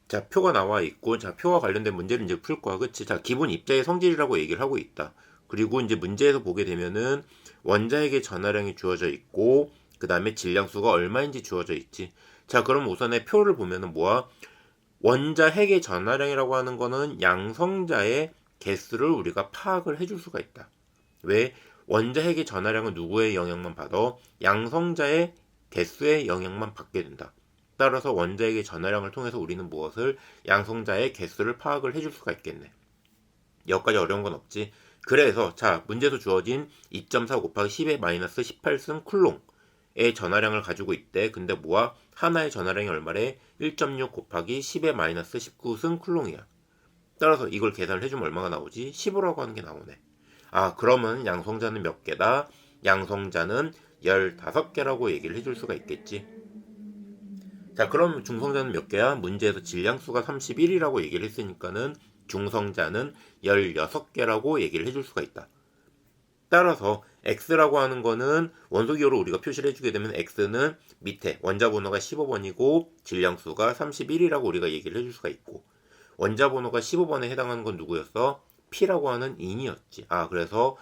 자, 표가 나와 있고, 자, 표와 관련된 문제를 이제 풀 거야. 그치? 자, 기본 입자의 성질이라고 얘기를 하고 있다. 그리고 이제 문제에서 보게 되면은 원자핵의 전하량이 주어져 있고, 그 다음에 질량수가 얼마인지 주어져 있지. 자, 그럼 우선의 표를 보면은 뭐야? 원자핵의 전하량이라고 하는 거는 양성자의 개수를 우리가 파악을 해줄 수가 있다. 왜? 원자핵의 전하량은 누구의 영향만 받아? 양성자의 개수의 영향만 받게 된다. 따라서 원자핵의 전하량을 통해서 우리는 무엇을? 양성자의 개수를 파악을 해줄 수가 있겠네. 여기까지 어려운 건 없지. 그래서 자, 문제에서 주어진 2.4 곱하기 10의 마이너스 18승 쿨롱의 전하량을 가지고 있대. 근데 뭐야? 하나의 전하량이 얼마래? 1.6 곱하기 10의 마이너스 19승 쿨롱이야. 따라서 이걸 계산을 해주면 얼마가 나오지? 15라고 하는 게 나오네. 아, 그러면 양성자는 몇 개다? 양성자는 15개라고 얘기를 해줄 수가 있겠지. 자, 그럼 중성자는 몇 개야? 문제에서 질량수가 31이라고 얘기를 했으니까는 중성자는 16개라고 얘기를 해줄 수가 있다. 따라서 x라고 하는 거는 원소기호로 우리가 표시를 해주게 되면 x는 밑에 원자 번호가 15번이고 질량수가 31이라고 우리가 얘기를 해줄 수가 있고, 원자 번호가 15번에 해당하는 건 누구였어? P라고 하는 인이었지. 아, 그래서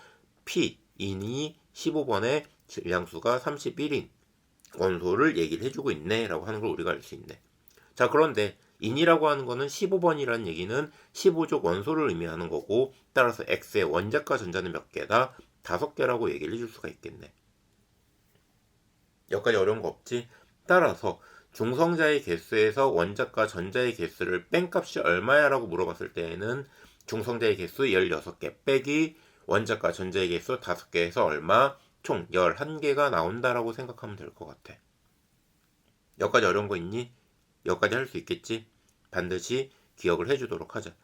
P, 인이 15번에 질량수가 31인 원소를 얘기를 해주고 있네 라고 하는 걸 우리가 알 수 있네. 자, 그런데 인이라고 하는 거는 15번이라는 얘기는 15족 원소를 의미하는 거고, 따라서 X의 원자과 전자는 몇 개다? 5개라고 얘기를 해줄 수가 있겠네. 여기까지 어려운 거 없지? 따라서 중성자의 개수에서 원자과 전자의 개수를 뺀 값이 얼마야? 라고 물어봤을 때에는 중성자의 개수 16개 빼기 원자과 전자의 개수 5개에서 얼마? 총 11개가 나온다라고 생각하면 될 것 같아. 여기까지 어려운 거 있니? 여기까지 할 수 있겠지? 반드시 기억을 해주도록 하자.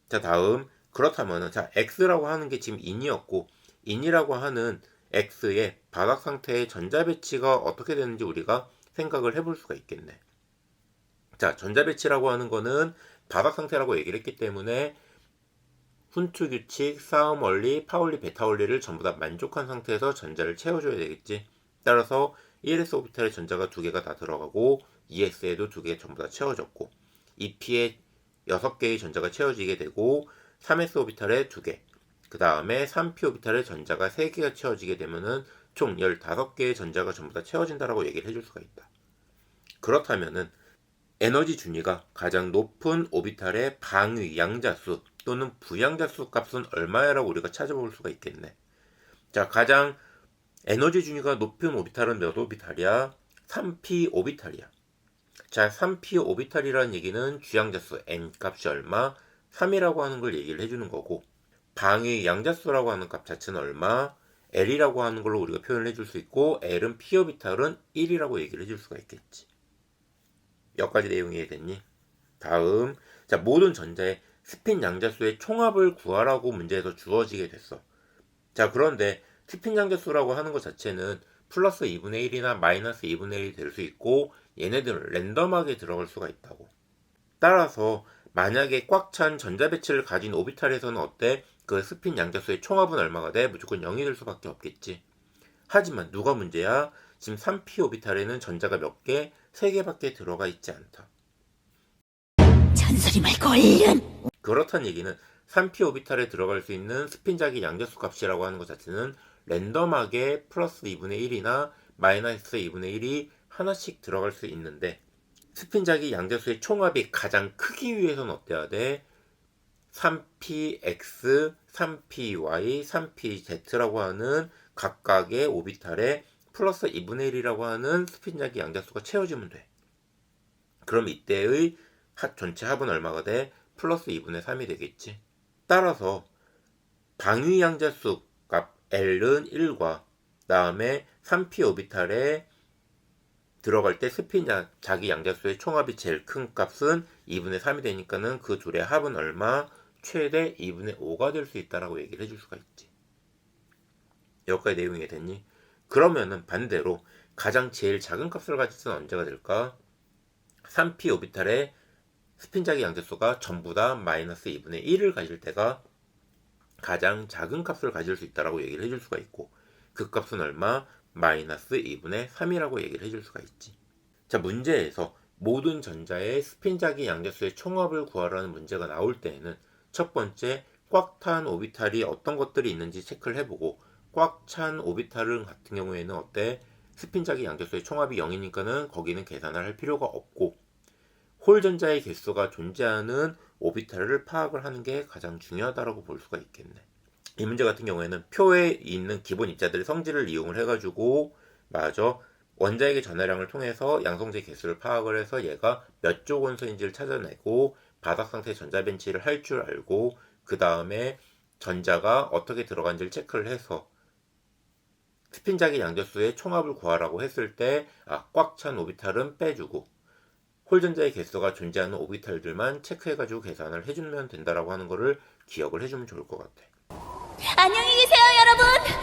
자, 다음. 그렇다면 자, X라고 하는 게 지금 인이었고, 인이라고 하는 X의 바닥 상태의 전자 배치가 어떻게 되는지 우리가 생각을 해볼 수가 있겠네. 자, 전자 배치라고 하는 거는 바닥 상태라고 얘기를 했기 때문에 훈투 규칙, 싸움 원리, 파울리, 베타 원리를 전부 다 만족한 상태에서 전자를 채워줘야 되겠지. 따라서 1s 오비탈에 전자가 2개가 다 들어가고 2s에도 2개 전부 다 채워졌고 2p에 6개의 전자가 채워지게 되고 3s 오비탈에 2개, 그 다음에 3p 오비탈에 전자가 3개가 채워지게 되면은 총 15개의 전자가 전부 다 채워진다라고 얘기를 해줄 수가 있다. 그렇다면은 에너지 준위가 가장 높은 오비탈의 방위 양자수 또는 부양자수 값은 얼마야라고 우리가 찾아볼 수가 있겠네. 자, 가장 에너지 준위가 높은 오비탈은 몇 오비탈이야? 3p 오비탈이야. 자, 3p 오비탈이라는 얘기는 주양자수 n 값이 얼마? 3이라고 하는 걸 얘기를 해주는 거고, 방위 양자수라고 하는 값 자체는 얼마? L이라고 하는 걸로 우리가 표현을 해줄 수 있고, L은 p 오비탈은 1이라고 얘기를 해줄 수가 있겠지. 여기까지 내용이 이해됐니? 다음, 자, 모든 전자의 스핀 양자수의 총합을 구하라고 문제에서 주어지게 됐어. 자, 그런데 스핀 양자수라고 하는 것 자체는 플러스 2분의 1이나 마이너스 2분의 1이 될 수 있고, 얘네들은 랜덤하게 들어갈 수가 있다고. 따라서 만약에 꽉 찬 전자 배치를 가진 오비탈에서는 어때? 그 스핀 양자수의 총합은 얼마가 돼? 무조건 0이 될 수밖에 없겠지. 하지만 누가 문제야? 지금 3p 오비탈에는 전자가 몇 개? 3개밖에 들어가 있지 않다. 잔소리 말고 얼른! 그렇다는 얘기는 3p 오비탈에 들어갈 수 있는 스핀자기 양자수 값이라고 하는 것 자체는 랜덤하게 플러스 2분의 1이나 마이너스 2분의 1이 하나씩 들어갈 수 있는데, 스핀자기 양자수의 총합이 가장 크기 위해서는 어때야 돼? 3px, 3py, 3pz라고 하는 각각의 오비탈에 플러스 2분의 1이라고 하는 스핀자기 양자수가 채워지면 돼. 그럼 이때의 전체 합은 얼마가 돼? 플러스 2분의 3이 되겠지. 따라서 방위 양자수 값 L은 1과 다음에 3p 오비탈에 들어갈 때 스핀 자기 양자수의 총합이 제일 큰 값은 2분의 3이 되니까는 그 둘의 합은 얼마? 최대 2분의 5가 될 수 있다라고 얘기를 해줄 수가 있지. 여기까지 내용이 됐니? 그러면은 반대로 가장 제일 작은 값을 가질 때는 언제가 될까? 3p 오비탈에 스핀자기 양자수가 전부 다 마이너스 2분의 1을 가질 때가 가장 작은 값을 가질 수 있다라고 얘기를 해줄 수가 있고, 그 값은 얼마? 마이너스 2분의 3이라고 얘기를 해줄 수가 있지. 자, 문제에서 모든 전자의 스핀자기 양자수의 총합을 구하라는 문제가 나올 때에는 첫 번째, 꽉 탄 오비탈이 어떤 것들이 있는지 체크를 해보고, 꽉 찬 오비탈 같은 경우에는 어때? 스핀자기 양자수의 총합이 0이니까는 거기는 계산을 할 필요가 없고, 홀 전자의 개수가 존재하는 오비탈을 파악을 하는 게 가장 중요하다고 볼 수가 있겠네. 이 문제 같은 경우에는 표에 있는 기본 입자들의 성질을 이용을 해가지고 원자에게 전하량을 통해서 양성제 개수를 파악을 해서 얘가 몇 쪽 원소인지를 찾아내고 바닥 상태 전자 벤치를 할 줄 알고 그 다음에 전자가 어떻게 들어간지를 체크를 해서 스핀자기 양자수의 총합을 구하라고 했을 때 꽉 찬 오비탈은 빼주고 홀전자의 개수가 존재하는 오비탈들만 체크해가지고 계산을 해주면 된다라고 하는 거를 기억을 해주면 좋을 것 같아. 안녕히 계세요, 여러분.